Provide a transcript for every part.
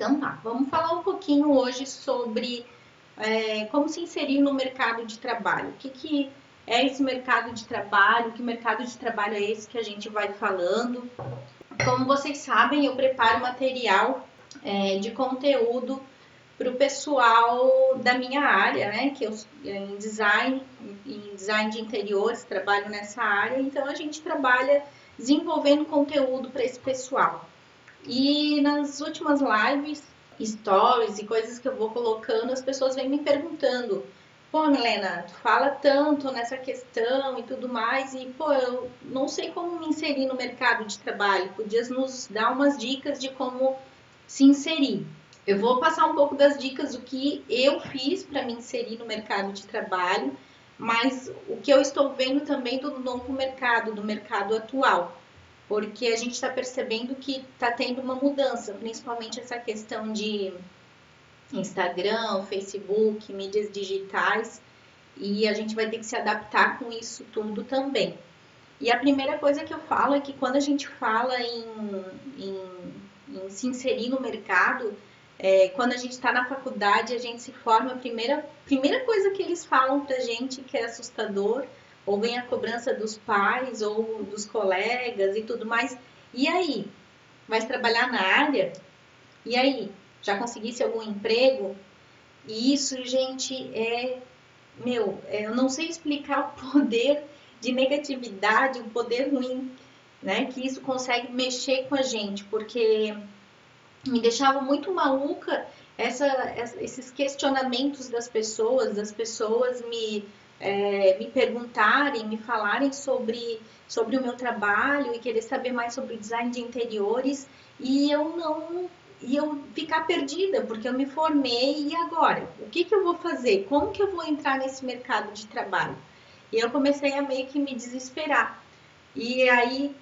Então tá, vamos falar um pouquinho hoje sobre como se inserir no mercado de trabalho. O que é esse mercado de trabalho? Que mercado de trabalho é esse que a gente vai falando? Como vocês sabem, eu preparo material de conteúdo para o pessoal da minha área, né? Que eu em design de interiores, trabalho nessa área, então a gente trabalha desenvolvendo conteúdo para esse pessoal. E nas últimas lives, stories e coisas que eu vou colocando, as pessoas vêm me perguntando: pô, Milena, tu fala tanto nessa questão e tudo mais, e pô, eu não sei como me inserir no mercado de trabalho. Podias nos dar umas dicas de como se inserir? Eu vou passar um pouco das dicas do que eu fiz para me inserir no mercado de trabalho, mas o que eu estou vendo também do novo mercado, do mercado atual, porque a gente está percebendo que está tendo uma mudança, principalmente essa questão de Instagram, Facebook, mídias digitais, e a gente vai ter que se adaptar com isso tudo também. E a primeira coisa que eu falo é que quando a gente fala em se inserir no mercado, quando a gente está na faculdade, a gente se forma, a primeira coisa que eles falam pra gente que é assustador, ou vem a cobrança dos pais ou dos colegas e tudo mais. E aí? Vai trabalhar na área? E aí? Já conseguisse algum emprego? E isso, gente, eu não sei explicar o poder de negatividade, o poder ruim, né? Que isso consegue mexer com a gente, porque me deixava muito maluca esses questionamentos das pessoas me perguntarem, me falarem sobre o meu trabalho e querer saber mais sobre o design de interiores e eu ficar perdida, porque eu me formei e agora? O que eu vou fazer? Como que eu vou entrar nesse mercado de trabalho? E eu comecei a meio que me desesperar. E aí,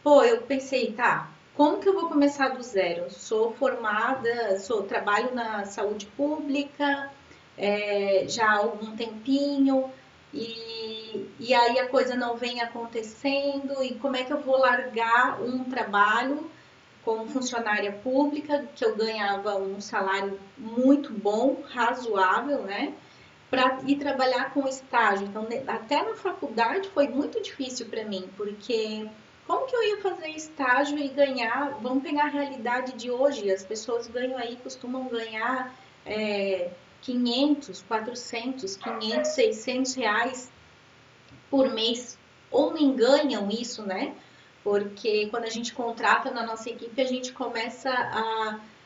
pô, eu pensei, tá, como que eu vou começar do zero? Sou formada, trabalho na saúde pública, já há algum tempinho, e aí a coisa não vem acontecendo, e como é que eu vou largar um trabalho como funcionária pública, que eu ganhava um salário muito bom, razoável, né? Para ir trabalhar com estágio. Então, até na faculdade foi muito difícil para mim, porque como que eu ia fazer estágio e ganhar? Vamos pegar a realidade de hoje, as pessoas ganham aí, costumam ganhar 500, 400, 500, 600 reais por mês, ou nem ganham isso, né? Porque quando a gente contrata na nossa equipe, a gente começa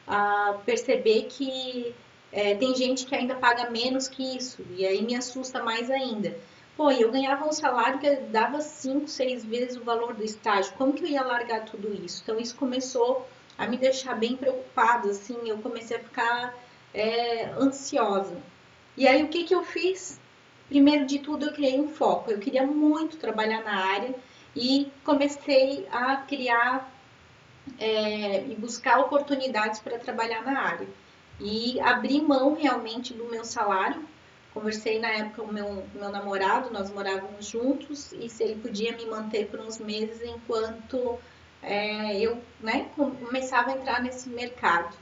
a perceber que tem gente que ainda paga menos que isso, e aí me assusta mais ainda. Pô, eu ganhava um salário que dava 5, 6 vezes o valor do estágio, como que eu ia largar tudo isso? Então isso começou a me deixar bem preocupada, assim, eu comecei a ficar ansiosa. E aí o que eu fiz? Primeiro de tudo, eu criei um foco. Eu queria muito trabalhar na área e comecei a criar e buscar oportunidades para trabalhar na área. E abri mão realmente do meu salário. Conversei na época com o meu namorado, nós morávamos juntos, e se ele podia me manter por uns meses enquanto eu começava a entrar nesse mercado.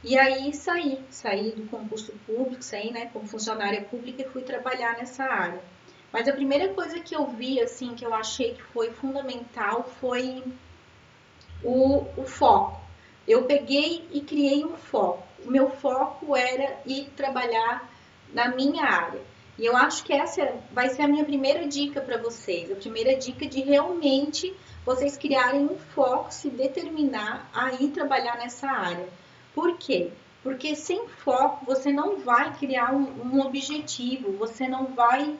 E aí saí do concurso público, saí como funcionária pública e fui trabalhar nessa área. Mas a primeira coisa que eu vi, assim, que eu achei que foi fundamental foi o foco. Eu peguei e criei um foco. O meu foco era ir trabalhar na minha área. E eu acho que essa vai ser a minha primeira dica para vocês. A primeira dica de realmente vocês criarem um foco, se determinar a ir trabalhar nessa área. Por quê? Porque sem foco você não vai criar um objetivo, você não vai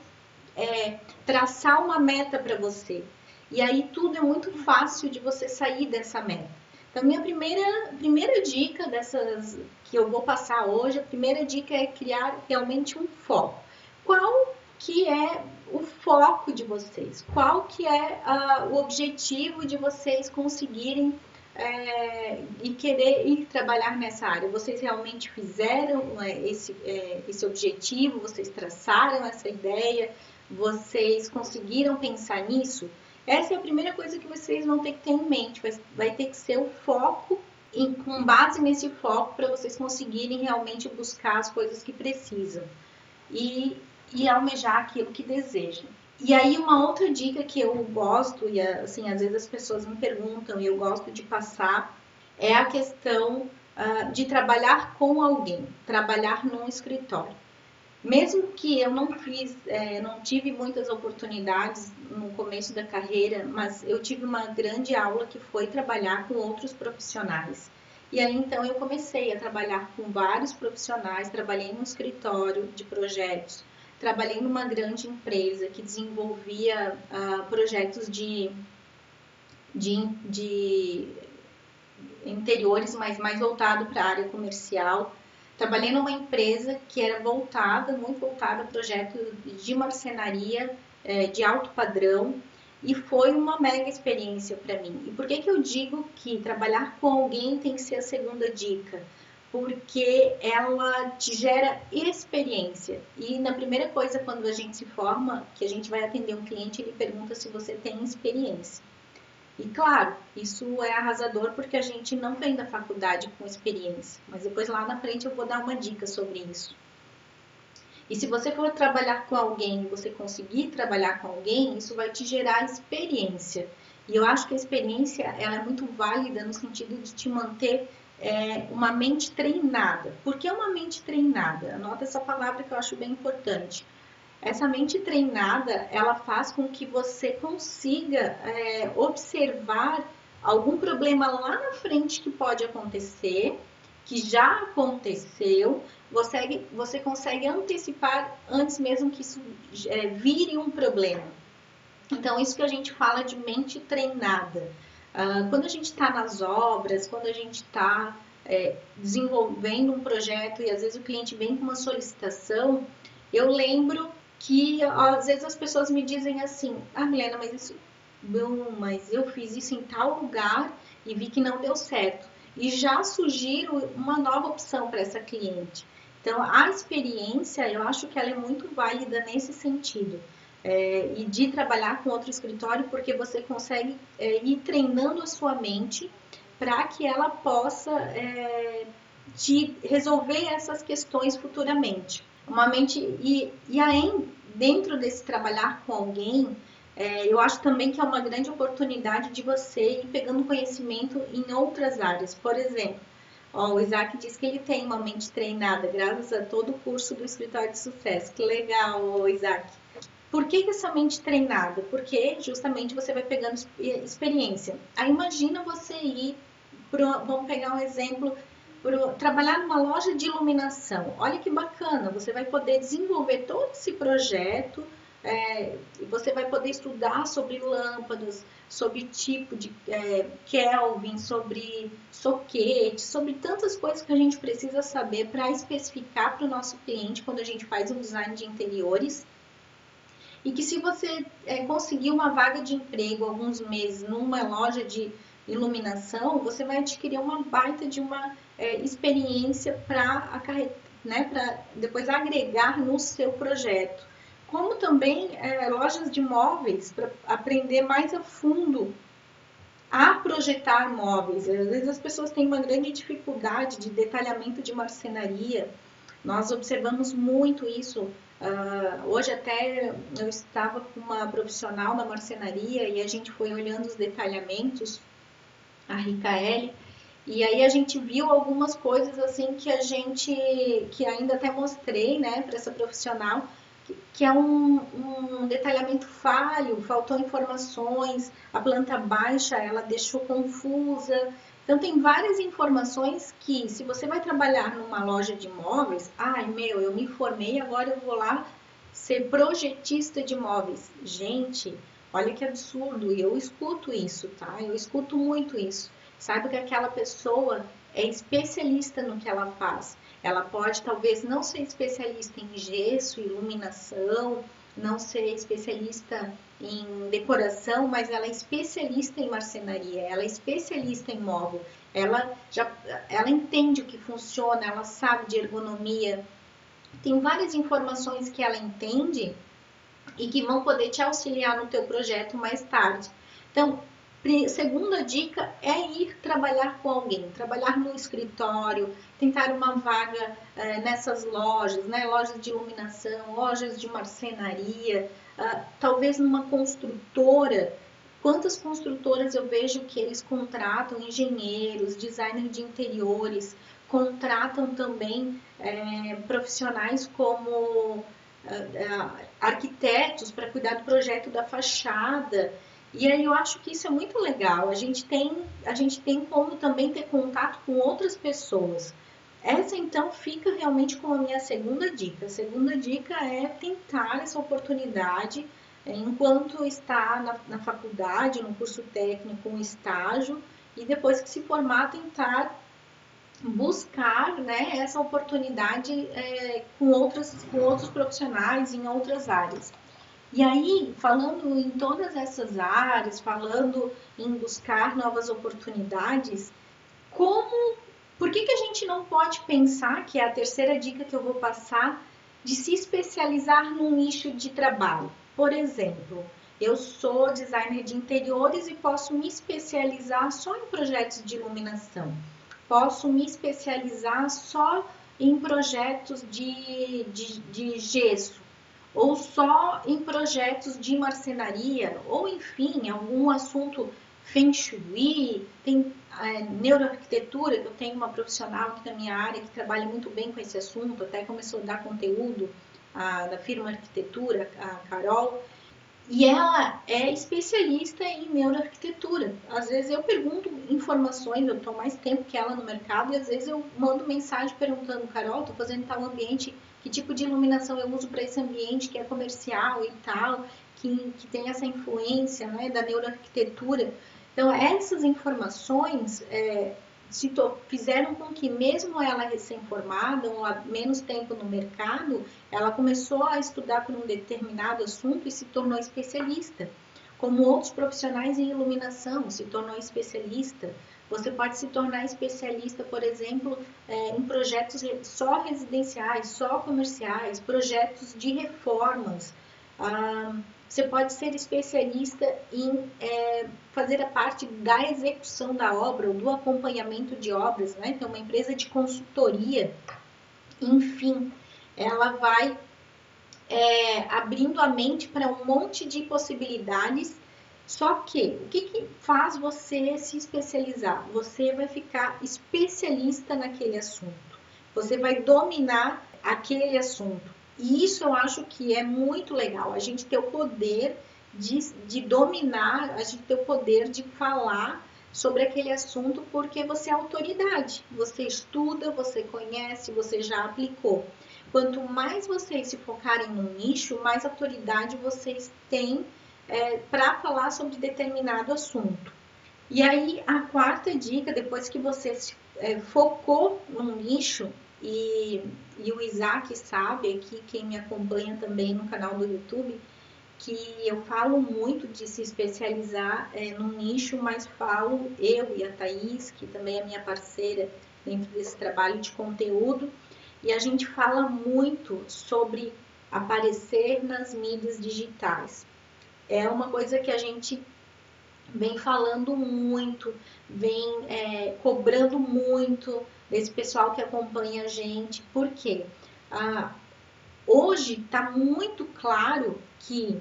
traçar uma meta para você. E aí tudo é muito fácil de você sair dessa meta. Então, minha primeira dica dessas que eu vou passar hoje, a primeira dica é criar realmente um foco. Qual que é o foco de vocês? Qual que é o objetivo de vocês conseguirem e querer ir trabalhar nessa área? Vocês realmente fizeram esse objetivo? Vocês traçaram essa ideia? Vocês conseguiram pensar nisso? Essa é a primeira coisa que vocês vão ter que ter em mente. Vai ter que ser o foco com base nesse foco para vocês conseguirem realmente buscar as coisas que precisam e almejar aquilo que desejam. E aí uma outra dica que eu gosto, e assim, às vezes as pessoas me perguntam e eu gosto de passar, é a questão de trabalhar com alguém, trabalhar num escritório. Mesmo que eu não tive muitas oportunidades no começo da carreira, mas eu tive uma grande aula que foi trabalhar com outros profissionais. E aí então eu comecei a trabalhar com vários profissionais, trabalhei num escritório de projetos, trabalhei numa grande empresa que desenvolvia projetos de interiores, mas mais voltado para a área comercial. Trabalhei numa empresa que era muito voltada a projetos de marcenaria de alto padrão e foi uma mega experiência para mim. E por que eu digo que trabalhar com alguém tem que ser a segunda dica? Porque ela te gera experiência. E na primeira coisa, quando a gente se forma, que a gente vai atender um cliente, ele pergunta se você tem experiência. E claro, isso é arrasador porque a gente não vem da faculdade com experiência, mas depois lá na frente eu vou dar uma dica sobre isso. E se você for trabalhar com alguém e você conseguir trabalhar com alguém, isso vai te gerar experiência. E eu acho que a experiência ela é muito válida no sentido de te manter uma mente treinada. Por que uma mente treinada? Anota essa palavra que eu acho bem importante. Essa mente treinada, ela faz com que você consiga observar algum problema lá na frente que pode acontecer, que já aconteceu, você consegue antecipar antes mesmo que isso vire um problema. Então, isso que a gente fala de mente treinada. Quando a gente está nas obras, quando a gente está desenvolvendo um projeto e às vezes o cliente vem com uma solicitação, eu lembro que às vezes as pessoas me dizem assim, Milena, mas eu fiz isso em tal lugar e vi que não deu certo. E já sugiro uma nova opção para essa cliente. Então, a experiência, eu acho que ela é muito válida nesse sentido. E de trabalhar com outro escritório, porque você consegue ir treinando a sua mente para que ela possa te resolver essas questões futuramente. Uma mente e aí dentro desse trabalhar com alguém, eu acho também que é uma grande oportunidade de você ir pegando conhecimento em outras áreas. Por exemplo, o Isaac diz que ele tem uma mente treinada graças a todo o curso do Escritório de Sucesso. Que legal, Isaac. Por que essa mente treinada? Porque justamente você vai pegando experiência. Aí imagina você ir, vamos pegar um exemplo, trabalhar numa loja de iluminação. Olha que bacana, você vai poder desenvolver todo esse projeto, você vai poder estudar sobre lâmpadas, sobre tipo de Kelvin, sobre soquete, sobre tantas coisas que a gente precisa saber para especificar para o nosso cliente quando a gente faz um design de interiores. E que se você conseguir uma vaga de emprego alguns meses numa loja de iluminação, você vai adquirir uma baita de uma experiência para depois agregar no seu projeto. Como também lojas de móveis, para aprender mais a fundo a projetar móveis. Às vezes as pessoas têm uma grande dificuldade de detalhamento de marcenaria. Nós observamos muito isso. Hoje até eu estava com uma profissional na marcenaria e a gente foi olhando os detalhamentos, a Ricaele, e aí a gente viu algumas coisas assim que ainda até mostrei, né, para essa profissional, que é um detalhamento falho, faltou informações, a planta baixa ela deixou confusa. Então tem várias informações que, se você vai trabalhar numa loja de imóveis, eu me formei, agora eu vou lá ser projetista de imóveis. Gente, olha que absurdo, e eu escuto isso, tá? Eu escuto muito isso. Saiba que aquela pessoa é especialista no que ela faz. Ela pode talvez não ser especialista em gesso, iluminação, não ser especialista em decoração, mas ela é especialista em marcenaria, ela é especialista em móvel, ela entende o que funciona, ela sabe de ergonomia, tem várias informações que ela entende e que vão poder te auxiliar no teu projeto mais tarde. Então, Segunda dica é ir trabalhar com alguém, trabalhar no escritório, tentar uma vaga nessas lojas, né? Lojas de iluminação, lojas de marcenaria, talvez numa construtora. Quantas construtoras eu vejo que eles contratam engenheiros, designers de interiores, contratam também profissionais como arquitetos para cuidar do projeto da fachada. E aí eu acho que isso é muito legal. A gente tem como também ter contato com outras pessoas. Essa então fica realmente como a minha segunda dica. A segunda dica é tentar essa oportunidade enquanto está na faculdade, no curso técnico, um estágio, e depois que se formar, tentar buscar, né, essa oportunidade com outros profissionais em outras áreas. E aí, falando em todas essas áreas, falando em buscar novas oportunidades, por que a gente não pode pensar, que é a terceira dica que eu vou passar, de se especializar num nicho de trabalho? Por exemplo, eu sou designer de interiores e posso me especializar só em projetos de iluminação. Posso me especializar só em projetos de gesso, ou só em projetos de marcenaria, ou enfim, algum assunto Feng Shui, tem neuroarquitetura, que eu tenho uma profissional aqui na minha área que trabalha muito bem com esse assunto, até começou a dar conteúdo da firma Arquitetura, a Carol, e ela é especialista em neuroarquitetura. Às vezes eu pergunto informações, eu estou mais tempo que ela no mercado, e às vezes eu mando mensagem perguntando, Carol, estou fazendo tal ambiente, que tipo de iluminação eu uso para esse ambiente que é comercial e tal, que tem essa influência, né, da neuroarquitetura. Então, essas informações fizeram com que, mesmo ela recém-formada, ou há menos tempo no mercado, ela começou a estudar por um determinado assunto e se tornou especialista. Como outros profissionais em iluminação, se tornou especialista. Você pode se tornar especialista, por exemplo, em projetos só residenciais, só comerciais, projetos de reformas. Você pode ser especialista em fazer a parte da execução da obra ou do acompanhamento de obras, né? Então, uma empresa de consultoria, enfim, ela vai abrindo a mente para um monte de possibilidades. Só que, o que faz você se especializar? Você vai ficar especialista naquele assunto. Você vai dominar aquele assunto. E isso eu acho que é muito legal. A gente ter o poder de dominar, a gente ter o poder de falar sobre aquele assunto, porque você é autoridade. Você estuda, você conhece, você já aplicou. Quanto mais vocês se focarem no nicho, mais autoridade vocês têm para falar sobre determinado assunto. E aí, a quarta dica, depois que você focou num nicho, e o Isaac sabe aqui, quem me acompanha também no canal do YouTube, que eu falo muito de se especializar num nicho, mas falo eu e a Thaís, que também é minha parceira dentro desse trabalho de conteúdo, e a gente fala muito sobre aparecer nas mídias digitais. É uma coisa que a gente vem falando muito, vem cobrando muito desse pessoal que acompanha a gente. Por quê? Hoje está muito claro que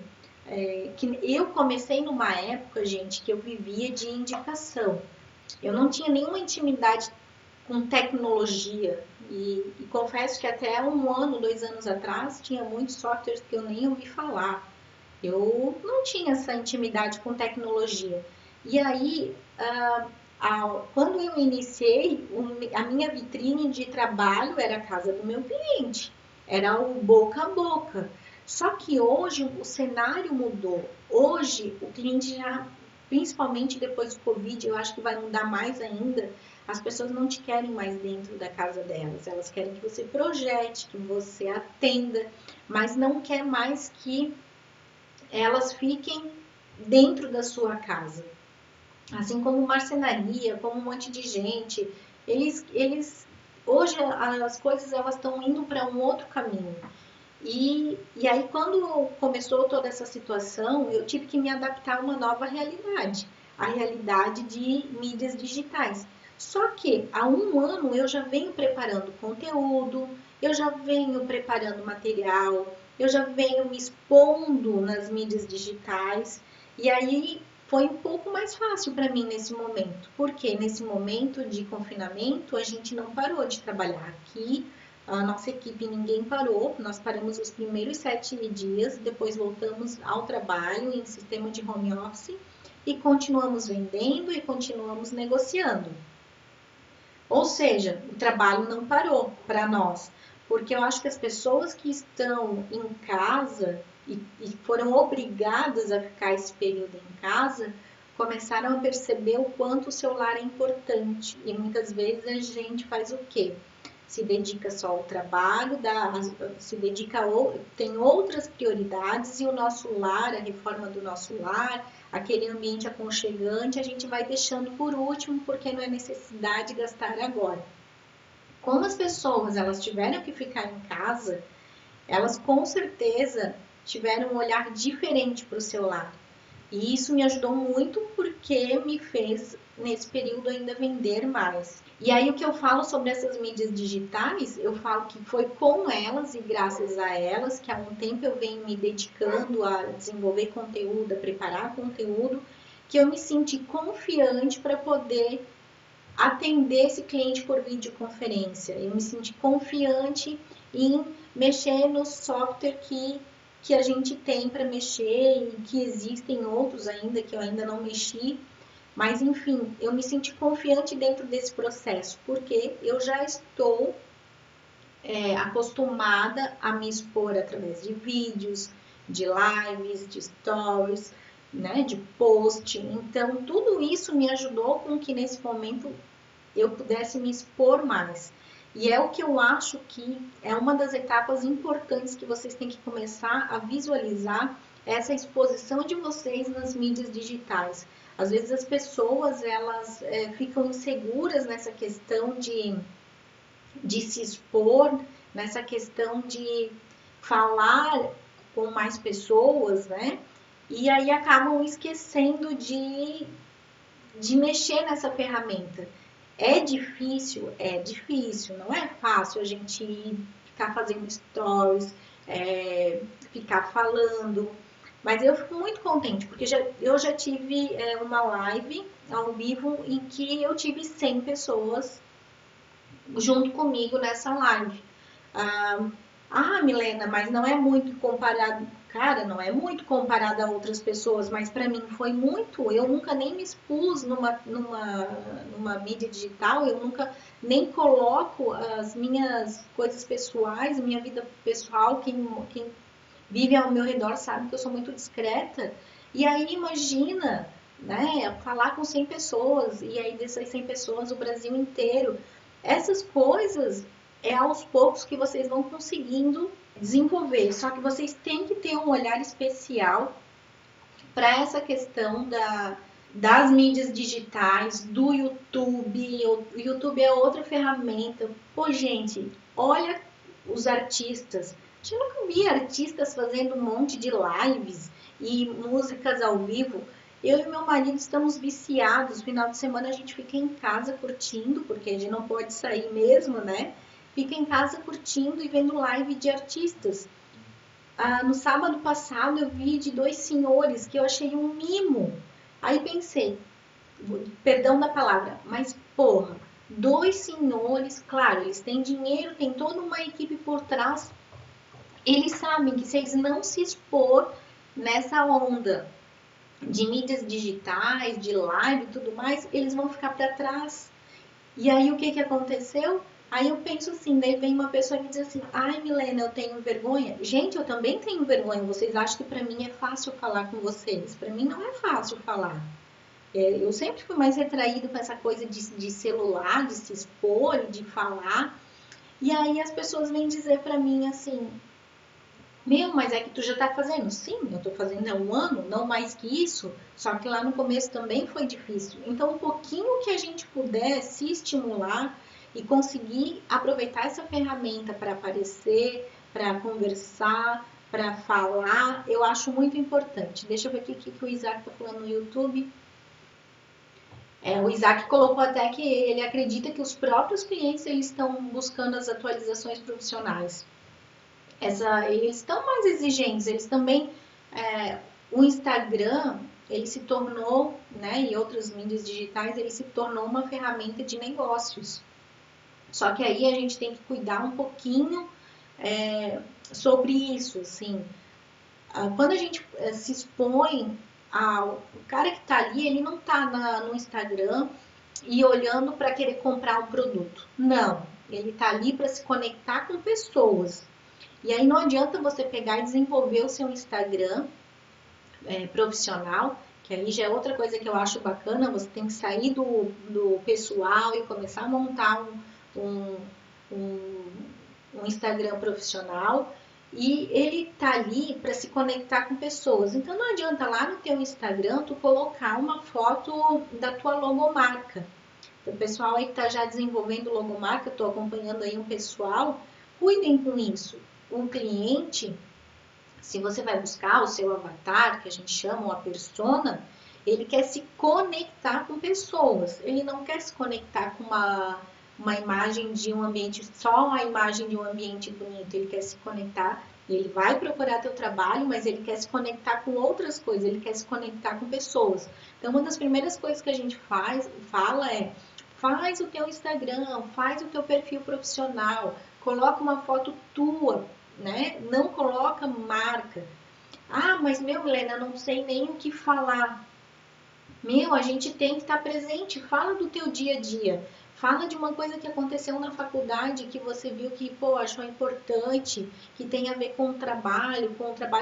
eu comecei numa época, gente, que eu vivia de indicação. Eu não tinha nenhuma intimidade com tecnologia e confesso que até 1 ano, 2 anos atrás, tinha muitos softwares que eu nem ouvi falar. Eu não tinha essa intimidade com tecnologia. E aí, quando eu iniciei, a minha vitrine de trabalho era a casa do meu cliente, era o boca a boca. Só que hoje o cenário mudou. Hoje o cliente já, principalmente depois do Covid, eu acho que vai mudar mais ainda. As pessoas não te querem mais dentro da casa delas. Elas querem que você projete, que você atenda, mas não quer mais que elas fiquem dentro da sua casa. Assim como marcenaria, como um monte de gente. Hoje as coisas elas estão indo para um outro caminho. E aí quando começou toda essa situação, eu tive que me adaptar a uma nova realidade. a realidade de mídias digitais. Só que há um ano eu já venho preparando conteúdo, eu já venho preparando material, eu já venho me expondo nas mídias digitais, e aí foi um pouco mais fácil para mim nesse momento, porque nesse momento de confinamento a gente não parou de trabalhar aqui, a nossa equipe ninguém parou, nós paramos os primeiros 7 dias, depois voltamos ao trabalho em sistema de home office e continuamos vendendo e continuamos negociando. Ou seja, o trabalho não parou para nós, porque eu acho que as pessoas que estão em casa e foram obrigadas a ficar esse período em casa, começaram a perceber o quanto o celular é importante. E muitas vezes a gente faz o quê? Se dedica só ao trabalho, se dedica tem outras prioridades e o nosso lar, a reforma do nosso lar, aquele ambiente aconchegante, a gente vai deixando por último porque não é necessidade de gastar agora. Como as pessoas elas tiveram que ficar em casa, elas com certeza tiveram um olhar diferente para o seu lar. E isso me ajudou muito porque me fez, nesse período, ainda vender mais. E aí, o que eu falo sobre essas mídias digitais, eu falo que foi com elas e graças a elas que há um tempo eu venho me dedicando a desenvolver conteúdo, a preparar conteúdo, que eu me senti confiante para poder atender esse cliente por videoconferência. Eu me senti confiante em mexer no software que a gente tem para mexer e que existem outros ainda que eu ainda não mexi. Mas enfim, eu me senti confiante dentro desse processo, porque eu já estou acostumada a me expor através de vídeos, de lives, de stories, né, de post. Então, tudo isso me ajudou com que nesse momento eu pudesse me expor mais. E é o que eu acho que é uma das etapas importantes que vocês têm que começar a visualizar essa exposição de vocês nas mídias digitais. Às vezes as pessoas elas ficam inseguras nessa questão de se expor, nessa questão de falar com mais pessoas, né? E aí acabam esquecendo de mexer nessa ferramenta. É difícil, não é fácil a gente ficar fazendo stories, ficar falando, mas eu fico muito contente, porque eu já tive uma live ao vivo em que eu tive 100 pessoas junto comigo nessa live. Milena, mas não é muito comparado. Cara, não é muito comparado a outras pessoas, mas para mim foi muito. Eu nunca nem me expus numa mídia digital, eu nunca nem coloco as minhas coisas pessoais, minha vida pessoal. Quem vive ao meu redor sabe que eu sou muito discreta. E aí imagina, né, falar com 100 pessoas, e aí dessas 100 pessoas o Brasil inteiro. Essas coisas é aos poucos que vocês vão conseguindo desenvolver. Só que vocês têm que ter um olhar especial para essa questão das mídias digitais, do YouTube. O YouTube é outra ferramenta. Pô, gente, olha os artistas. Eu nunca vi artistas fazendo um monte de lives e músicas ao vivo. Eu e meu marido estamos viciados. Final de semana a gente fica em casa curtindo, porque a gente não pode sair mesmo, né? Fica em casa curtindo e vendo live de artistas. No sábado passado eu vi de 2 senhores que eu achei um mimo. Aí pensei, perdão da palavra, mas porra, 2 senhores, claro, eles têm dinheiro, tem toda uma equipe por trás. Eles sabem que se eles não se expor nessa onda de mídias digitais, de live e tudo mais, eles vão ficar para trás. E aí o que aconteceu? Aí eu penso assim, daí vem uma pessoa e me diz assim, ai Milena, eu tenho vergonha. Gente, eu também tenho vergonha. Vocês acham que para mim é fácil falar com vocês? Para mim não é fácil falar. Eu sempre fui mais retraído com essa coisa de celular, de se expor e de falar. E aí as pessoas vêm dizer para mim assim, mas é que tu já tá fazendo. Sim, eu tô fazendo há um ano, não mais que isso. Só que lá no começo também foi difícil. Então, um pouquinho que a gente puder se estimular e conseguir aproveitar essa ferramenta para aparecer, para conversar, para falar, eu acho muito importante. Deixa eu ver aqui o que o Isaac tá falando no YouTube. O Isaac colocou até que ele acredita que os próprios clientes eles estão buscando as atualizações profissionais. Eles estão mais exigentes, eles também, o Instagram, ele se tornou, né, e outras mídias digitais, ele se tornou uma ferramenta de negócios. Só que aí a gente tem que cuidar um pouquinho sobre isso, assim. Quando a gente se expõe o cara que está ali, ele não está no Instagram e olhando para querer comprar um produto. Não, ele está ali para se conectar com pessoas. E aí não adianta você pegar e desenvolver o seu Instagram profissional, que aí já é outra coisa que eu acho bacana, você tem que sair do pessoal e começar a montar um Instagram profissional e ele tá ali para se conectar com pessoas. Então não adianta lá no teu Instagram tu colocar uma foto da tua logomarca. O pessoal aí que tá já desenvolvendo logomarca, eu tô acompanhando aí um pessoal, cuidem com isso. O cliente, se você vai buscar o seu avatar, que a gente chama uma persona, ele quer se conectar com pessoas. Ele não quer se conectar com uma imagem de um ambiente, só a imagem de um ambiente bonito. Ele quer se conectar, ele vai procurar teu trabalho, mas ele quer se conectar com outras coisas, ele quer se conectar com pessoas. Então, uma das primeiras coisas que a gente fala é, faz o teu Instagram, faz o teu perfil profissional, coloca uma foto tua, né? Não coloca marca. Ah, mas meu, Helena, eu não sei nem o que falar. Meu, a gente tem que estar presente. Fala do teu dia a dia. Fala de uma coisa que aconteceu na faculdade que você viu que, pô, achou importante, que tem a ver com o trabalho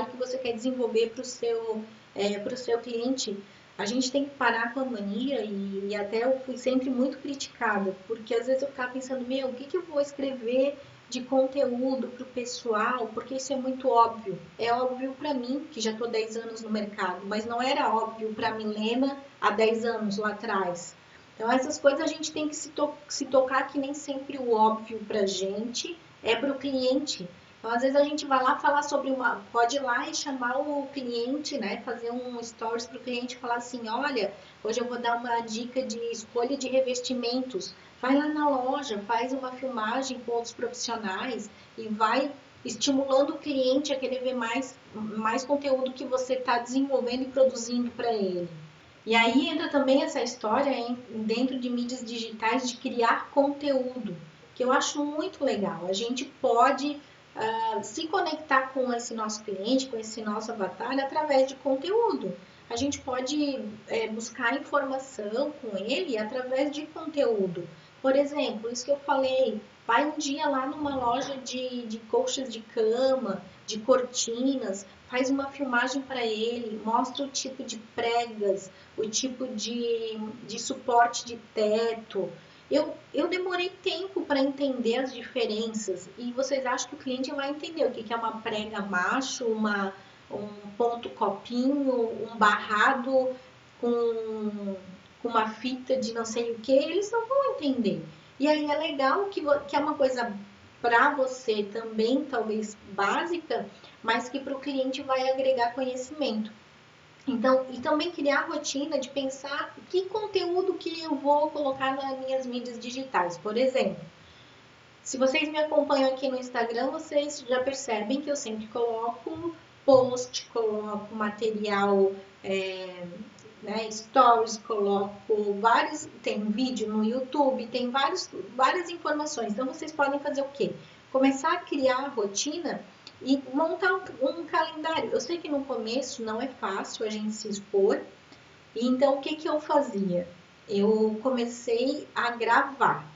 que você quer desenvolver para o seu cliente. A gente tem que parar com a mania e até eu fui sempre muito criticada, porque às vezes eu ficava pensando, meu, o que, que eu vou escrever de conteúdo para o pessoal, porque isso é muito óbvio. É óbvio para mim, que já estou 10 anos no mercado, mas não era óbvio para a Milena há 10 anos lá atrás. Então, essas coisas a gente tem que se tocar que nem sempre o óbvio para a gente é para o cliente. Então, às vezes a gente vai lá falar sobre pode ir lá e chamar o cliente, né? Fazer um stories para o cliente e falar assim, olha, hoje eu vou dar uma dica de escolha de revestimentos. Vai lá na loja, faz uma filmagem com outros profissionais e vai estimulando o cliente a querer ver mais conteúdo que você está desenvolvendo e produzindo para ele. E aí entra também essa história dentro de mídias digitais de criar conteúdo, que eu acho muito legal. A gente pode se conectar com esse nosso cliente, com esse nosso avatar, através de conteúdo. A gente pode buscar informação com ele através de conteúdo. Por exemplo, isso que eu falei, vai um dia lá numa loja de colchas de cama, de cortinas, faz uma filmagem para ele, mostra o tipo de pregas, o tipo de suporte de teto. Eu demorei tempo para entender as diferenças e vocês acham que o cliente vai entender o que é uma prega macho, um ponto copinho, um barrado com uma fita de não sei o que, eles não vão entender. E aí é legal que é uma coisa para você também, talvez básica, mas que para o cliente vai agregar conhecimento. Então, e também criar a rotina de pensar que conteúdo que eu vou colocar nas minhas mídias digitais. Por exemplo, se vocês me acompanham aqui no Instagram, vocês já percebem que eu sempre coloco post, coloco material, né, stories, coloco vários, tem vídeo no YouTube, tem várias informações. Então, vocês podem fazer o quê? Começar a criar a rotina e montar um calendário. Eu sei que no começo não é fácil a gente se expor, então o que eu fazia? Eu comecei a gravar.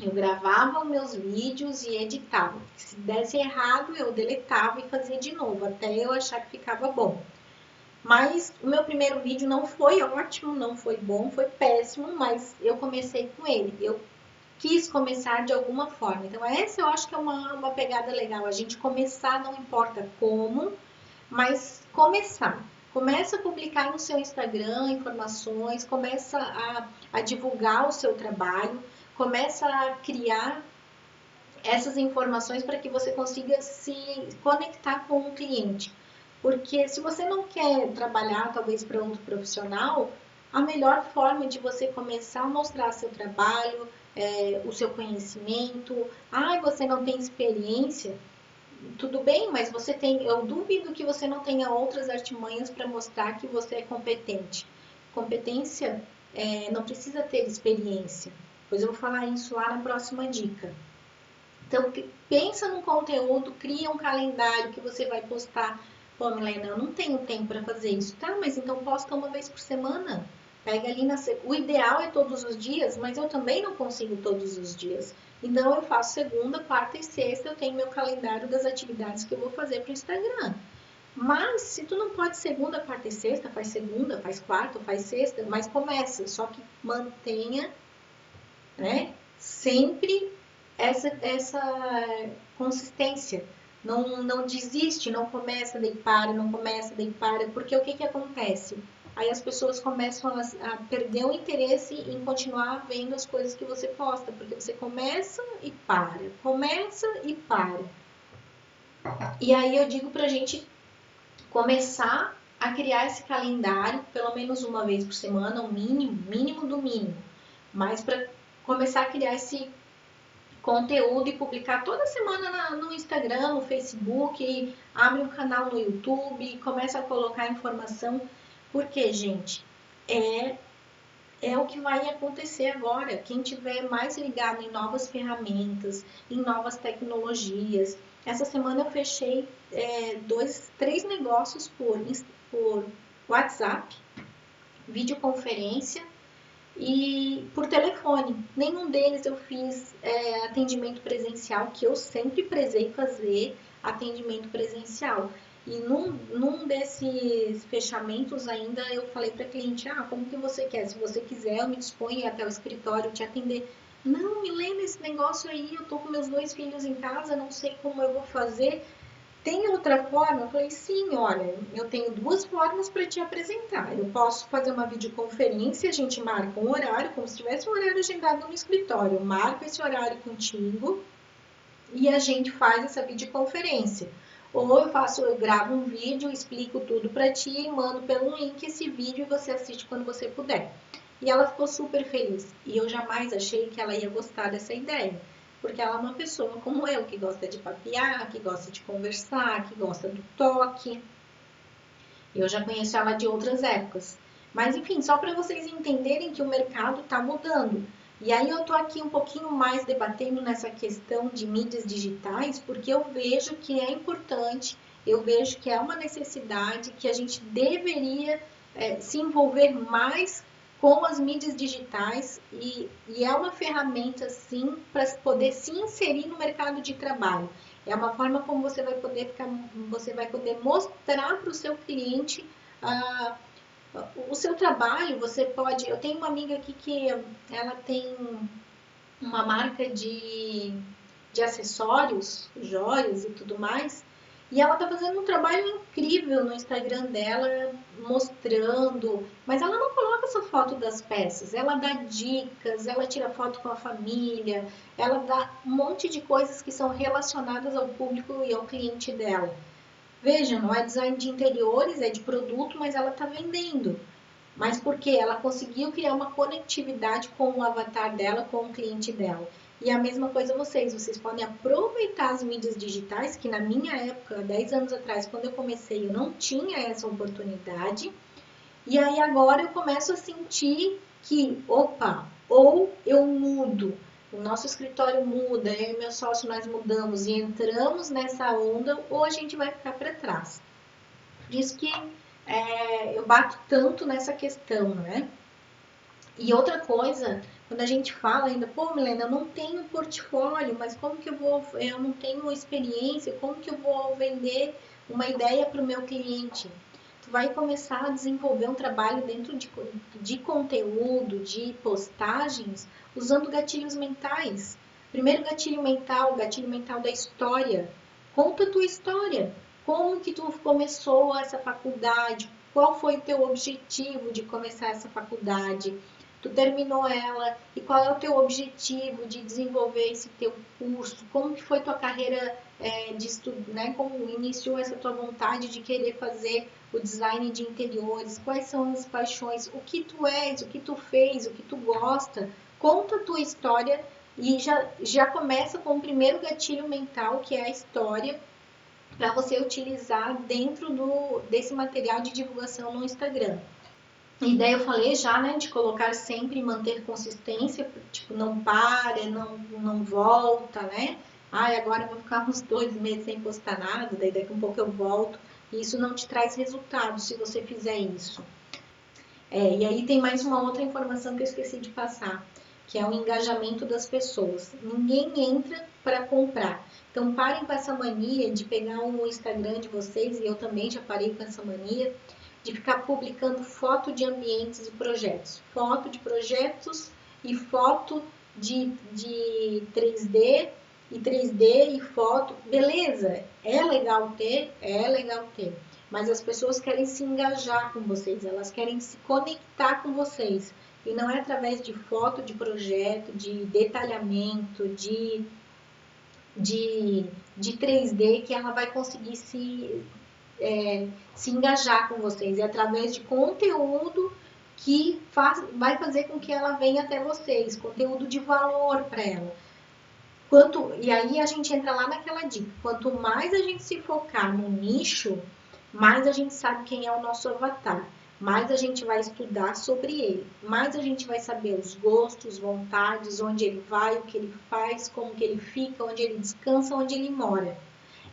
Eu gravava os meus vídeos e editava. Se desse errado, eu deletava e fazia de novo, até eu achar que ficava bom. Mas o meu primeiro vídeo não foi ótimo, não foi bom, foi péssimo, mas eu comecei com ele. Eu quis começar de alguma forma. Então, essa eu acho que é uma pegada legal. A gente começar, não importa como, mas começar. Começa a publicar no seu Instagram informações, começa a divulgar o seu trabalho, começa a criar essas informações para que você consiga se conectar com o cliente. Porque se você não quer trabalhar, talvez, para outro profissional, a melhor forma de você começar a mostrar seu trabalho, o seu conhecimento. Ah, você não tem experiência? Tudo bem, mas você tem. Eu duvido que você não tenha outras artimanhas para mostrar que você é competente. Competência não precisa ter experiência. Pois eu vou falar isso lá na próxima dica. Então, pensa num conteúdo, cria um calendário que você vai postar. Pô, Milena, eu não tenho tempo para fazer isso. Tá, mas então posta uma vez por semana. Pega ali o ideal é todos os dias, mas eu também não consigo todos os dias. Então eu faço segunda, quarta e sexta, eu tenho meu calendário das atividades que eu vou fazer para o Instagram. Mas se tu não pode segunda, quarta e sexta, faz quarta, faz sexta, mas começa, só que mantenha, né, sempre essa consistência. Não desiste, não começa, daí para, não começa, daí para, porque o que acontece? Aí as pessoas começam a perder o interesse em continuar vendo as coisas que você posta, porque você começa e para, começa e para. E aí eu digo pra gente começar a criar esse calendário, pelo menos uma vez por semana, o mínimo do mínimo. Mas para começar a criar esse conteúdo e publicar toda semana no Instagram, no Facebook, abre um canal no YouTube, começa a colocar informação, porque, gente, é o que vai acontecer agora. Quem tiver mais ligado em novas ferramentas, em novas tecnologias. Essa semana eu fechei 3 negócios por WhatsApp, videoconferência e por telefone. Nenhum deles eu fiz atendimento presencial, que eu sempre prezei fazer atendimento presencial. E num desses fechamentos ainda eu falei para a cliente, como que você quer? Se você quiser, eu me disponho até o escritório te atender. Não, Milena, esse negócio aí, eu tô com meus 2 filhos em casa, não sei como eu vou fazer. Tem outra forma? Eu falei, sim, olha, eu tenho 2 formas para te apresentar. Eu posso fazer uma videoconferência, a gente marca um horário, como se tivesse um horário agendado no escritório. Eu marco esse horário contigo e a gente faz essa videoconferência. Ou eu gravo um vídeo, explico tudo para ti e mando pelo link esse vídeo e você assiste quando você puder. E ela ficou super feliz. E eu jamais achei que ela ia gostar dessa ideia. Porque ela é uma pessoa como eu, que gosta de papear, que gosta de conversar, que gosta do toque. Eu já conheço ela de outras épocas. Mas enfim, só para vocês entenderem que o mercado está mudando. E aí eu tô aqui um pouquinho mais debatendo nessa questão de mídias digitais, porque eu vejo que é importante, eu vejo que é uma necessidade, que a gente deveria se envolver mais com as mídias digitais e é uma ferramenta sim para poder se inserir no mercado de trabalho. É uma forma como você vai poder mostrar para o seu cliente o seu trabalho. Você pode. Eu tenho uma amiga aqui que ela tem uma marca de acessórios, joias e tudo mais. E ela tá fazendo um trabalho incrível no Instagram dela, mostrando, mas ela não coloca só foto das peças, ela dá dicas, ela tira foto com a família, ela dá um monte de coisas que são relacionadas ao público e ao cliente dela. Veja, não é design de interiores, é de produto, mas ela está vendendo. Mas por quê? Ela conseguiu criar uma conectividade com o avatar dela, com o cliente dela. E a mesma coisa vocês podem aproveitar as mídias digitais, que na minha época, 10 anos atrás, quando eu comecei, eu não tinha essa oportunidade. E aí agora eu começo a sentir que, opa, ou eu mudo, o nosso escritório muda, eu e meu sócio nós mudamos e entramos nessa onda, ou a gente vai ficar para trás. Por isso que eu bato tanto nessa questão, né? E outra coisa, quando a gente fala ainda, pô, Milena, eu não tenho portfólio, mas como que eu não tenho experiência, como que eu vou vender uma ideia para o meu cliente? Tu vai começar a desenvolver um trabalho dentro de conteúdo, de postagens, usando gatilhos mentais. Primeiro gatilho mental da história. Conta a tua história. Como que tu começou essa faculdade? Qual foi o teu objetivo de começar essa faculdade? tu terminou ela e qual é o teu objetivo de desenvolver esse teu curso, como que foi tua carreira de estudo, né? Como iniciou essa tua vontade de querer fazer o design de interiores, quais são as paixões, o que tu és, o que tu fez, o que tu gosta, conta a tua história e já começa com o primeiro gatilho mental, que é a história, para você utilizar dentro desse material de divulgação no Instagram. E daí eu falei já, né, de colocar sempre, manter consistência, tipo, não para, não volta, né? Ai, agora eu vou ficar uns 2 meses sem postar nada, daí daqui a um pouco eu volto. E isso não te traz resultado se você fizer isso. E aí tem mais uma outra informação que eu esqueci de passar, que é o engajamento das pessoas. Ninguém entra para comprar. Então parem com essa mania de pegar o Instagram de vocês, e eu também já parei com essa mania, de ficar publicando foto de ambientes e projetos. Foto de projetos e foto de 3D e 3D e foto. Beleza, é legal ter, mas as pessoas querem se engajar com vocês, elas querem se conectar com vocês. E não é através de foto de projeto, de detalhamento, de 3D que ela vai conseguir se engajar com vocês. É através de conteúdo que vai fazer com que ela venha até vocês, conteúdo de valor para ela. E aí a gente entra lá naquela dica, quanto mais a gente se focar no nicho, mais a gente sabe quem é o nosso avatar, mais a gente vai estudar sobre ele, mais a gente vai saber os gostos, vontades, onde ele vai, o que ele faz, como que ele fica, onde ele descansa, onde ele mora.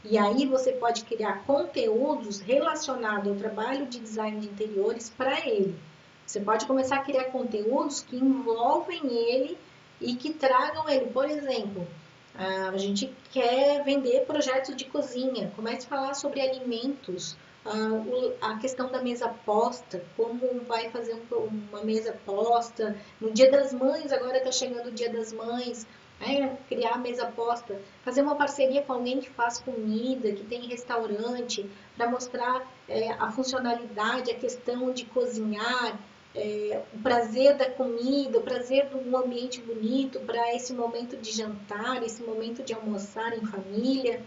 E aí você pode criar conteúdos relacionados ao trabalho de design de interiores para ele. Você pode começar a criar conteúdos que envolvem ele e que tragam ele. Por exemplo, a gente quer vender projetos de cozinha. Comece a falar sobre alimentos, a questão da mesa posta, como vai fazer uma mesa posta. No Dia das Mães, agora está chegando o Dia das Mães. Criar a mesa posta, fazer uma parceria com alguém que faz comida, que tem restaurante, para mostrar a funcionalidade, a questão de cozinhar, o prazer da comida, o prazer de um ambiente bonito para esse momento de jantar, esse momento de almoçar em família.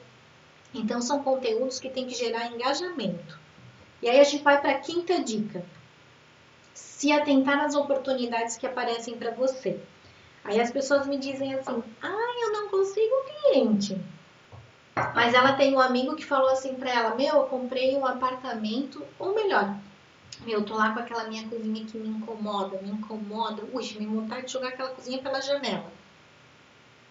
Então são conteúdos que tem que gerar engajamento. E aí a gente vai para a quinta dica: se atentar nas oportunidades que aparecem para você. Aí as pessoas me dizem assim, eu não consigo cliente. Mas ela tem um amigo que falou assim pra ela, eu comprei um apartamento, ou melhor, eu tô lá com aquela minha cozinha que me incomoda, me vontade de jogar aquela cozinha pela janela.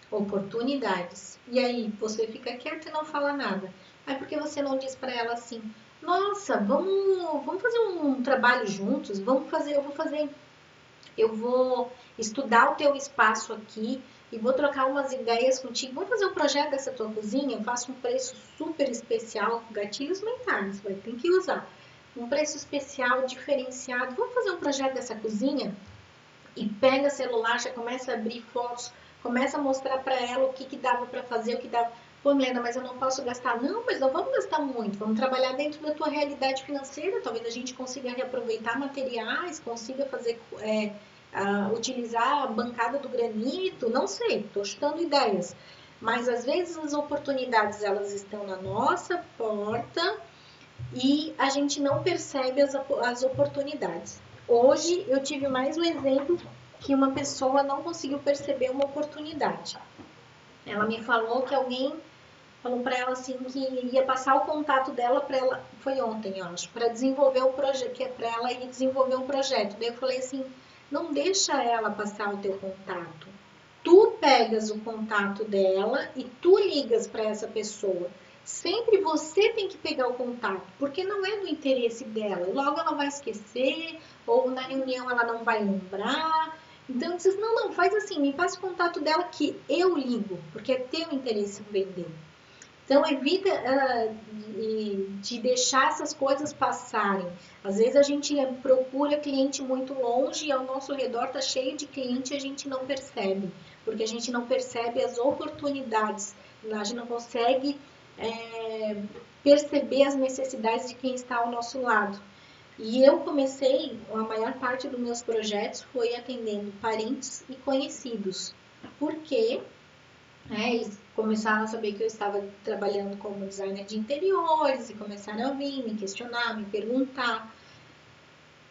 Oportunidades. E aí, você fica quieta e não fala nada. Aí por que você não diz pra ela assim, nossa, vamos fazer um trabalho juntos, eu vou estudar o teu espaço aqui e vou trocar umas ideias contigo. Vamos fazer um projeto dessa tua cozinha? Eu faço um preço super especial, gatilhos mentais, tem que usar. Um preço especial, diferenciado. Vamos fazer um projeto dessa cozinha? E pega celular, já começa a abrir fotos, começa a mostrar para ela o que dava para fazer, o que dava. Pô, Milena, mas eu não posso gastar. Não, mas não vamos gastar muito. Vamos trabalhar dentro da tua realidade financeira. Talvez a gente consiga reaproveitar materiais, consiga fazer, utilizar a bancada do granito. Não sei, estou chutando ideias. Mas às vezes as oportunidades elas estão na nossa porta e a gente não percebe as oportunidades. Hoje eu tive mais um exemplo que uma pessoa não conseguiu perceber uma oportunidade. Ela me falou que alguém falou para ela assim que ia passar o contato dela para ela, foi ontem, eu acho, para desenvolver o projeto, que é para ela ir desenvolver um projeto. Daí eu falei assim, não deixa ela passar o teu contato. Tu pegas o contato dela e tu ligas para essa pessoa. Sempre você tem que pegar o contato, porque não é do interesse dela. Logo ela vai esquecer, ou na reunião ela não vai lembrar. Então, diz, não, faz assim, me passa o contato dela que eu ligo, porque é teu interesse vender. Então, evita de deixar essas coisas passarem. Às vezes a gente procura cliente muito longe e ao nosso redor está cheio de cliente e a gente não percebe, porque a gente não percebe as oportunidades, a gente não consegue perceber as necessidades de quem está ao nosso lado. E eu comecei, a maior parte dos meus projetos foi atendendo parentes e conhecidos. Por quê? Eles começaram a saber que eu estava trabalhando como designer de interiores e começaram a vir me questionar, me perguntar.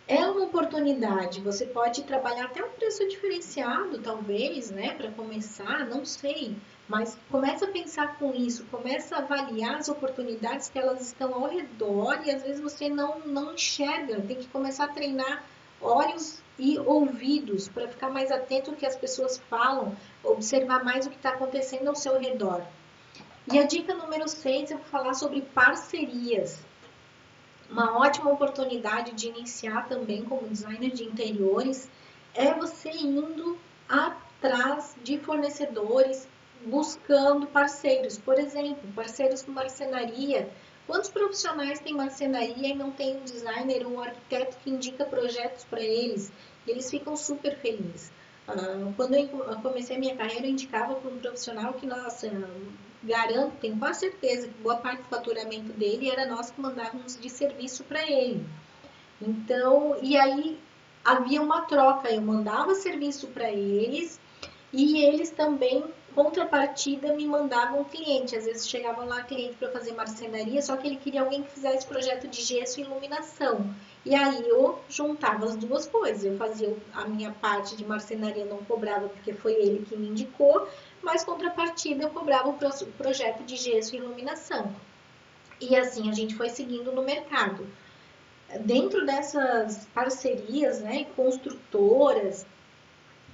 É uma oportunidade, você pode trabalhar até um preço diferenciado, talvez, né, para começar, não sei, mas começa a pensar com isso, começa a avaliar as oportunidades que elas estão ao redor e às vezes você não enxerga, tem que começar a treinar olhos e ouvidos para ficar mais atento ao que as pessoas falam, observar mais o que está acontecendo ao seu redor. E a dica número 6 é falar sobre parcerias. Uma ótima oportunidade de iniciar também como designer de interiores é você indo atrás de fornecedores, buscando parceiros. Por exemplo, parceiros com marcenaria. Quantos profissionais têm marcenaria e não tem um designer ou um arquiteto que indica projetos para eles? Eles ficam super felizes. Quando eu comecei a minha carreira, eu indicava para um profissional que, nossa, garanto, tenho quase certeza que boa parte do faturamento dele era nós que mandávamos de serviço para ele. Então, e aí havia uma troca, eu mandava serviço para eles e eles também, contrapartida, me mandavam cliente. Às vezes chegavam lá cliente para fazer marcenaria, só que ele queria alguém que fizesse projeto de gesso e iluminação. E aí eu juntava as duas coisas. Eu fazia a minha parte de marcenaria, não cobrava porque foi ele que me indicou, mas contrapartida eu cobrava o projeto de gesso e iluminação. E assim a gente foi seguindo no mercado. Dentro dessas parcerias, né, construtoras,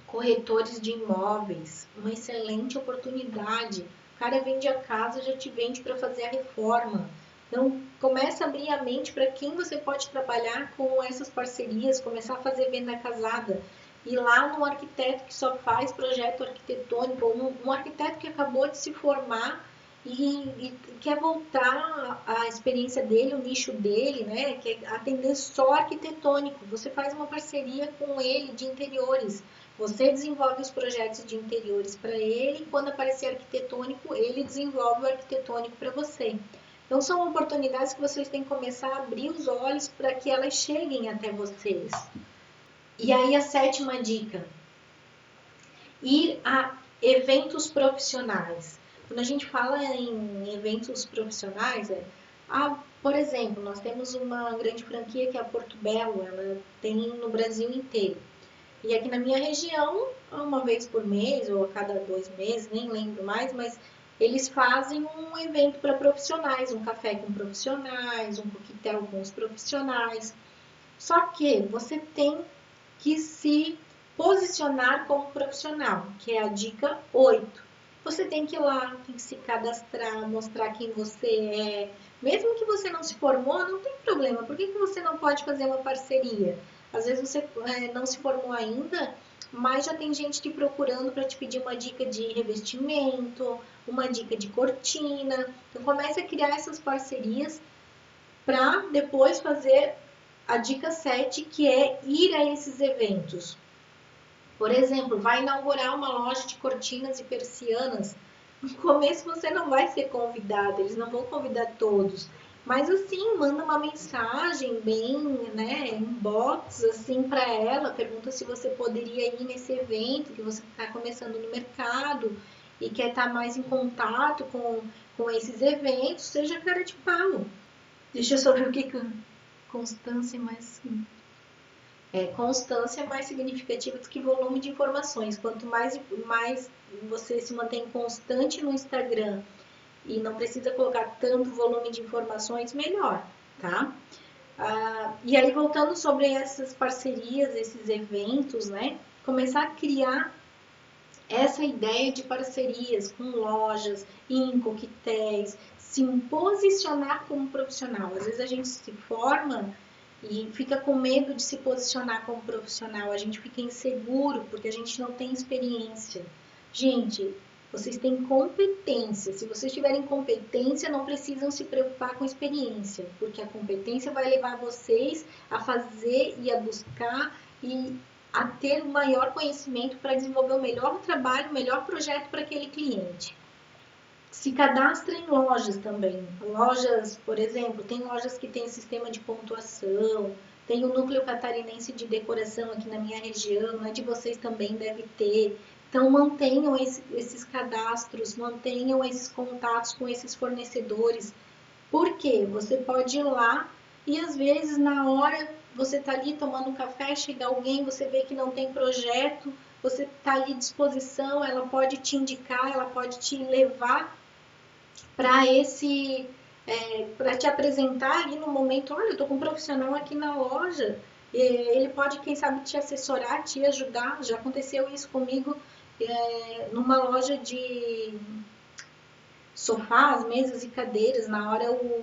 corretores de imóveis, uma excelente oportunidade. O cara vende a casa, já te vende para fazer a reforma. Então, começa a abrir a mente para quem você pode trabalhar com essas parcerias, começar a fazer venda casada. Ir lá no arquiteto que só faz projeto arquitetônico, ou um arquiteto que acabou de se formar e quer voltar à experiência dele, o nicho dele, né? Quer atender só arquitetônico. Você faz uma parceria com ele de interiores. Você desenvolve os projetos de interiores para ele e quando aparecer arquitetônico, ele desenvolve o arquitetônico para você. Então, são oportunidades que vocês têm que começar a abrir os olhos para que elas cheguem até vocês. E aí, a 7ª dica: ir a eventos profissionais. Quando a gente fala em eventos profissionais, por exemplo, nós temos uma grande franquia que é a Porto Belo, ela tem no Brasil inteiro. E aqui na minha região, uma vez por mês ou a cada 2 meses, nem lembro mais, mas eles fazem um evento para profissionais, um café com profissionais, um coquetel com os profissionais. Só que você tem que se posicionar como profissional, que é a dica 8. Você tem que ir lá, tem que se cadastrar, mostrar quem você é. Mesmo que você não se formou, não tem problema. Por que você não pode fazer uma parceria? Às vezes você não se formou ainda, mas já tem gente te procurando para te pedir uma dica de revestimento, uma dica de cortina. Então comece a criar essas parcerias para depois fazer a dica 7, que é ir a esses eventos. Por exemplo, vai inaugurar uma loja de cortinas e persianas. No começo você não vai ser convidado, eles não vão convidar todos. Mas assim, manda uma mensagem bem, né, inbox assim para ela, pergunta se você poderia ir nesse evento, que você está começando no mercado e quer estar mais em contato com esses eventos, seja cara de pau. Deixa eu só ver o que constância mais constância é mais significativa do que volume de informações. Quanto mais você se mantém constante no Instagram e não precisa colocar tanto volume de informações, melhor, tá? E aí, voltando sobre essas parcerias, esses eventos, né? Começar a criar essa ideia de parcerias com lojas, em coquetéis, se posicionar como profissional. Às vezes a gente se forma e fica com medo de se posicionar como profissional, a gente fica inseguro porque a gente não tem experiência. Gente, vocês têm competência. Se vocês tiverem competência, não precisam se preocupar com experiência, porque a competência vai levar vocês a fazer e a buscar e a ter o maior conhecimento para desenvolver o melhor trabalho, o melhor projeto para aquele cliente. Se cadastra em lojas também. Lojas, por exemplo, tem lojas que têm sistema de pontuação, Tem o Núcleo Catarinense de Decoração aqui na minha região, né? De vocês também deve ter. Então, mantenham esses cadastros, mantenham esses contatos com esses fornecedores. Por quê? Você pode ir lá e, às vezes, na hora, você está ali tomando um café, chega alguém, você vê que não tem projeto, você está ali à disposição, ela pode te indicar, ela pode te levar para para te apresentar ali no momento, olha, eu estou com um profissional aqui na loja, ele pode, quem sabe, te assessorar, te ajudar. Já aconteceu isso comigo numa loja de sofás, mesas e cadeiras. Na hora o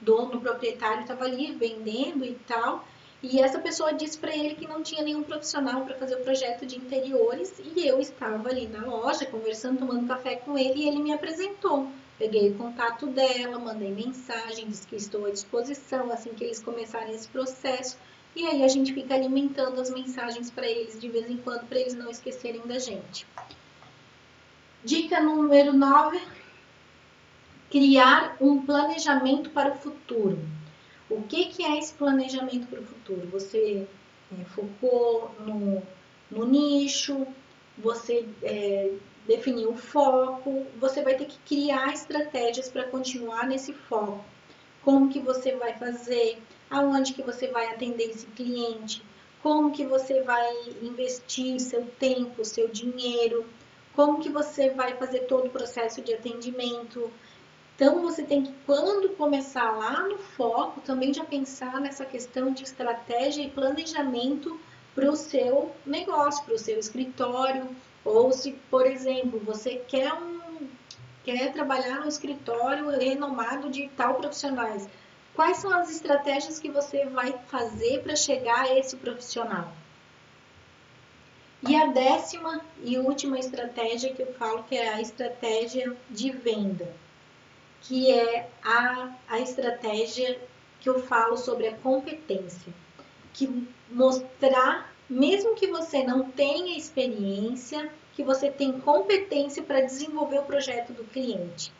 dono, o proprietário estava ali vendendo e tal, e essa pessoa disse para ele que não tinha nenhum profissional para fazer o projeto de interiores, e eu estava ali na loja conversando, tomando café com ele, e ele me apresentou. Peguei o contato dela, mandei mensagem, disse que estou à disposição assim que eles começarem esse processo. E aí a gente fica alimentando as mensagens para eles de vez em quando, para eles não esquecerem da gente. Dica número 9, criar um planejamento para o futuro. O que é esse planejamento para o futuro? Você focou no nicho, você definiu o foco, você vai ter que criar estratégias para continuar nesse foco. Como que você vai fazer, aonde que você vai atender esse cliente, como que você vai investir seu tempo, seu dinheiro, como que você vai fazer todo o processo de atendimento. Então, você tem que, quando começar lá no foco, também já pensar nessa questão de estratégia e planejamento para o seu negócio, para o seu escritório. Ou se, por exemplo, você quer trabalhar no escritório renomado de tal profissionais, quais são as estratégias que você vai fazer para chegar a esse profissional? E a 10ª e última estratégia que eu falo, que é a estratégia de venda, que é a estratégia que eu falo sobre a competência, que mostrar, mesmo que você não tenha experiência, que você tem competência para desenvolver o projeto do cliente.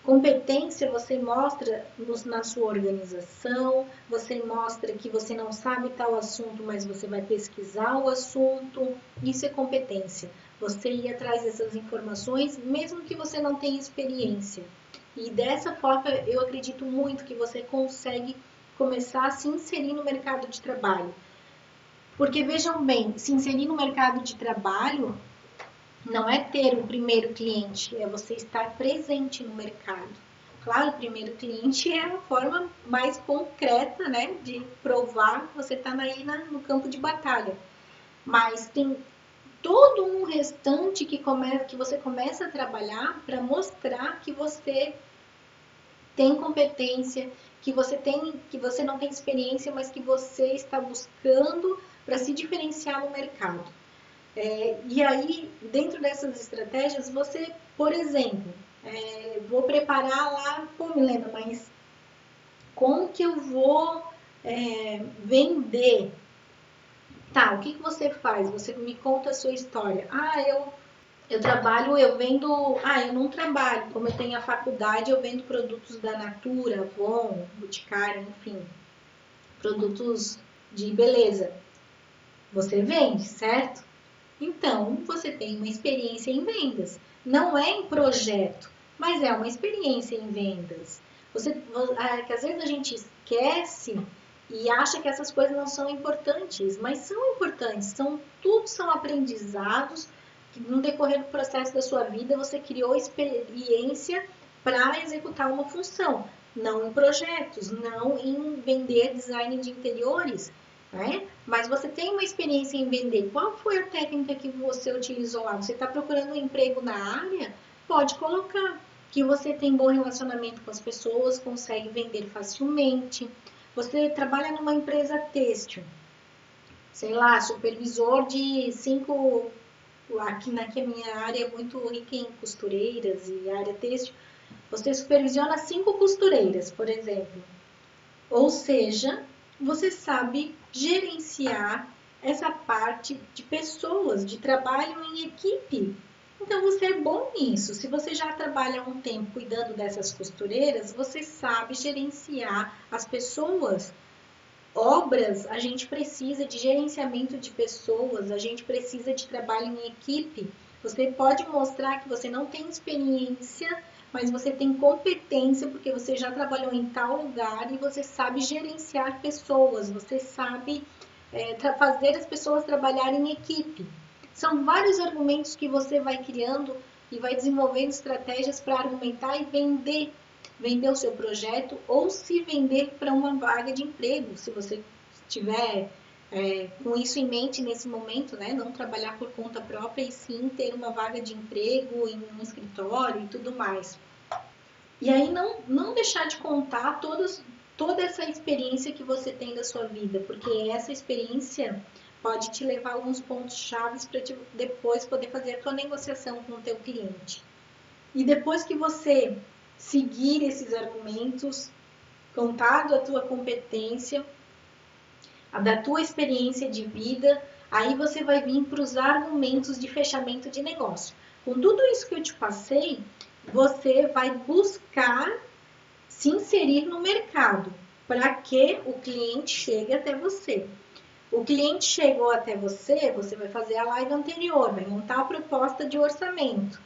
Competência você mostra na sua organização, você mostra que você não sabe tal assunto, mas você vai pesquisar o assunto. Isso é competência. Você ir atrás dessas informações, mesmo que você não tenha experiência. E dessa forma, eu acredito muito que você consegue começar a se inserir no mercado de trabalho. Porque vejam bem, se inserir no mercado de trabalho não é ter o primeiro cliente, é você estar presente no mercado. Claro, o primeiro cliente é a forma mais concreta, né, de provar que você está aí no campo de batalha. Mas tem todo um restante que você começa a trabalhar para mostrar que você tem competência, que você não tem experiência, mas que você está buscando para se diferenciar no mercado. E aí, dentro dessas estratégias, você, por exemplo, vou preparar lá, pô, Milena, mas como que eu vou vender? Tá, o que você faz? Você me conta a sua história. Ah, eu trabalho, eu vendo. Ah, eu não trabalho. Como eu tenho a faculdade, eu vendo produtos da Natura, Avon, Boticário, enfim, produtos de beleza. Você vende, certo? Então, você tem uma experiência em vendas. Não é em projeto, mas é uma experiência em vendas. Que às vezes a gente esquece e acha que essas coisas não são importantes, mas são importantes. Tudo são aprendizados que no decorrer do processo da sua vida você criou experiência para executar uma função. Não em projetos, não em vender design de interiores, né? Mas você tem uma experiência em vender. Qual foi a técnica que você utilizou lá? Você está procurando um emprego na área? Pode colocar que você tem bom relacionamento com as pessoas, consegue vender facilmente. Você trabalha numa empresa têxtil, sei lá, supervisor de 5... Aqui na minha área é muito rica em costureiras e área têxtil. Você supervisiona 5 costureiras, por exemplo. Ou seja, você sabe gerenciar essa parte de pessoas, de trabalho em equipe. Então, você é bom nisso. Se você já trabalha há um tempo cuidando dessas costureiras, você sabe gerenciar as pessoas obras, a gente precisa de gerenciamento de pessoas, a gente precisa de trabalho em equipe. Você pode mostrar que você não tem experiência, mas você tem competência porque você já trabalhou em tal lugar e você sabe gerenciar pessoas, você sabe fazer as pessoas trabalharem em equipe. São vários argumentos que você vai criando e vai desenvolvendo estratégias para argumentar e vender o seu projeto ou se vender para uma vaga de emprego, se você tiver com isso em mente nesse momento, né? Não trabalhar por conta própria e sim ter uma vaga de emprego em um escritório e tudo mais. E aí não deixar de contar toda essa experiência que você tem da sua vida, porque essa experiência pode te levar a alguns pontos chaves para depois poder fazer a tua negociação com o teu cliente. E depois que você seguir esses argumentos, contado a tua competência, a da tua experiência de vida, aí você vai vir para os argumentos de fechamento de negócio. Com tudo isso que eu te passei, você vai buscar se inserir no mercado para que o cliente chegue até você. O cliente chegou até você, você vai fazer a live anterior, vai montar a proposta de orçamento.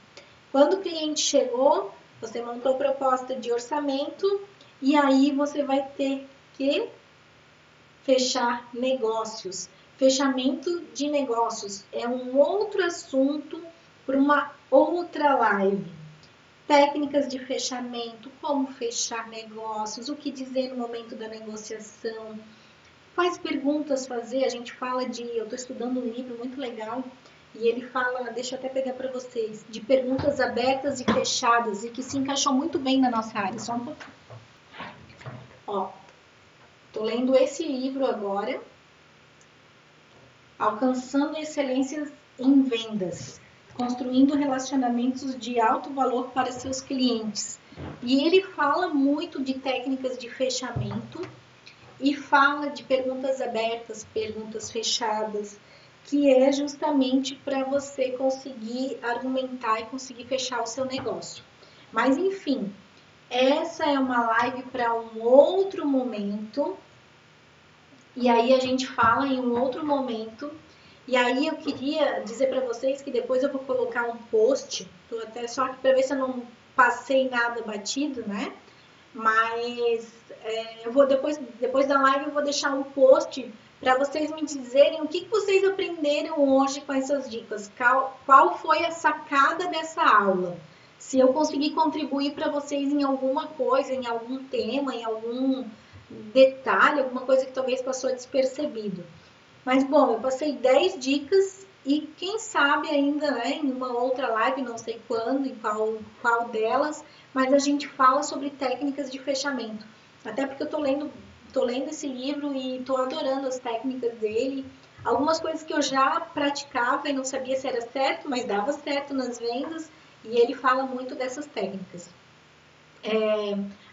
Quando o cliente chegou, você montou a proposta de orçamento e aí você vai ter que fechar negócios. Fechamento de negócios é um outro assunto para uma outra live. Técnicas de fechamento, como fechar negócios, o que dizer no momento da negociação, quais perguntas fazer. A gente fala eu estou estudando um livro muito legal e ele fala, deixa eu até pegar para vocês, de perguntas abertas e fechadas e que se encaixou muito bem na nossa área. Só um pouquinho. Ó, tô lendo esse livro agora, Alcançando Excelência em Vendas, construindo relacionamentos de alto valor para seus clientes. E ele fala muito de técnicas de fechamento e fala de perguntas abertas, perguntas fechadas, que é justamente para você conseguir argumentar e conseguir fechar o seu negócio. Mas enfim, essa é uma live para um outro momento. E aí a gente fala em um outro momento. E aí eu queria dizer para vocês que depois eu vou colocar um post, tô até só aqui para ver se eu não passei nada batido, né? Mas eu vou depois da live eu vou deixar um post para vocês me dizerem o que vocês aprenderam hoje com essas dicas. Qual foi a sacada dessa aula? Se eu conseguir contribuir para vocês em alguma coisa, em algum tema, em algum detalhe, alguma coisa que talvez passou despercebido. Mas, bom, eu passei 10 dicas e quem sabe ainda, né, em uma outra live, não sei quando e qual delas, mas a gente fala sobre técnicas de fechamento. Até porque eu tô lendo esse livro e tô adorando as técnicas dele. Algumas coisas que eu já praticava e não sabia se era certo, mas dava certo nas vendas, e ele fala muito dessas técnicas.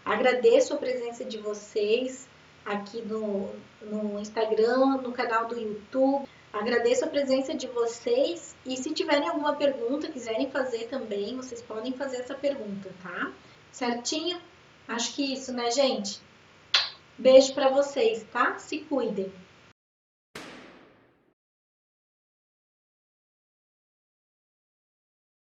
Agradeço a presença de vocês aqui no Instagram, no canal do YouTube. Agradeço a presença de vocês e se tiverem alguma pergunta, quiserem fazer também, vocês podem fazer essa pergunta, tá? Certinho? Acho que isso, né, gente? Beijo pra vocês, tá? Se cuidem.